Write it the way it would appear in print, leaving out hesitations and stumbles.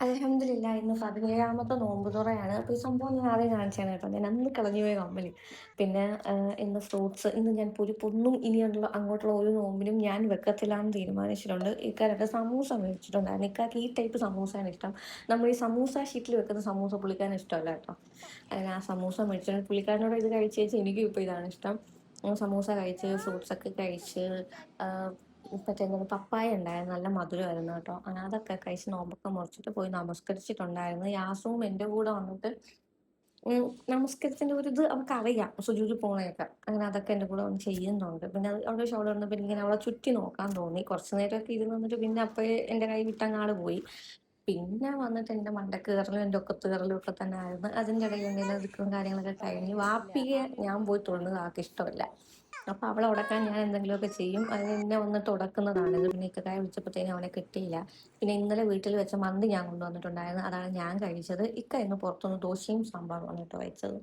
അൽഹംദുലില്ലാ ഇന്ന് 17ാമത്തെ നോമ്പ് തുറയാണ്. അപ്പൊ ഈ സംഭവം ഞാൻ ആദ്യം കാണിച്ചതാണ് കേട്ടോ. ഞാൻ അന്ന് കളഞ്ഞുപോയ കമ്മല്. പിന്നെ ഇന്ന് ഫ്രൂട്ട്സ് ഇന്ന് ഞാൻ പൊന്നും ഇനിയുള്ള അങ്ങോട്ടുള്ള ഒരു നോമ്പിനും ഞാൻ വെക്കത്തില്ലാന്ന് തീരുമാനിച്ചിട്ടുണ്ട്. ഇക്കാ സമൂസ മേടിച്ചിട്ടുണ്ടായിരുന്നു. ഇക്കാക്ക് ഈ ടൈപ്പ് സമൂസയാണ് ഇഷ്ടം. നമ്മൾ ഈ സമൂസ ഷീറ്റിൽ വെക്കുന്ന സമൂസ പുള്ളിക്കാരന് ഇഷ്ടമല്ല കേട്ടോ. അങ്ങനെ ആ സമൂസ മേടിച്ചിട്ടുണ്ട്. പുള്ളിക്കാരനോട് ഇത് കഴിച്ചേച്ച് എനിക്കും ഇപ്പൊ ഇതാണ് ഇഷ്ടം. സമൂസ കഴിച്ച് ഫ്രൂട്ട്സ് ഒക്കെ കഴിച്ച് മറ്റേ എന്താണ് പപ്പായ ഉണ്ടായിരുന്നു. നല്ല മധുരമായിരുന്നു കേട്ടോ. അങ്ങനെ അതൊക്കെ കഴിച്ച് നോമ്പൊക്കെ മുറിച്ചിട്ട് പോയി നമസ്കരിച്ചിട്ടുണ്ടായിരുന്നു. യാസുവും എൻ്റെ കൂടെ വന്നിട്ട് നമസ്കാരത്തിന്റെ ഒരു ഇത് അവൾക്കറിയാം. സുജൂദിൽ പോണയൊക്കെ. അങ്ങനെ അതൊക്കെ എൻ്റെ കൂടെ വന്ന് ചെയ്യുന്നുണ്ട്. പിന്നെ അത് അവിടെ ഷോൾഡർ വന്നപ്പോ എനിക്കിങ്ങനെ അവളെ ചുറ്റി നോക്കാൻ തോന്നി. കുറച്ച് നേരമൊക്കെ ഇരുന്ന് നിന്നിട്ട് പിന്നെ അപ്പഴേ എൻ്റെ കൈ വിട്ടങ്ങാട് പോയി. പിന്നെ വന്നിട്ട് എൻ്റെ മണ്ടക്ക് കയറലും എൻ്റെ ഒക്കത്ത് കയറലും ഒക്കെ തന്നെ ആയിരുന്നു. അതിൻ്റെ ഇടയിൽ എന്തെങ്കിലും ദിക്റും കാര്യങ്ങളൊക്കെ കഴിഞ്ഞ് ഇല്ല വാപ്പിയെ ഞാൻ പോയി തൊഴുന്നത് ആൾക്ക് ഇഷ്ടമല്ല. അപ്പൊ അവളെ ഉടക്കാൻ ഞാൻ എന്തെങ്കിലുമൊക്കെ ചെയ്യും. അതിന് എന്നെ വന്നിട്ട് ഉടക്കുന്നതാണിത്. പിന്നെ ഇക്കക്കായ വിളിച്ചപ്പോഴത്തേനും അവനെ കിട്ടിയില്ല. പിന്നെ ഇന്നലെ വീട്ടിൽ വെച്ച മന്തി ഞാൻ കൊണ്ടുവന്നിട്ടുണ്ടായിരുന്നു. അതാണ് ഞാൻ കഴിച്ചത്. ഇക്ക ഇന്ന് പുറത്തുനിന്ന് ദോശയും സാമ്പാറുമാണ് കേട്ടോ കഴിച്ചത്.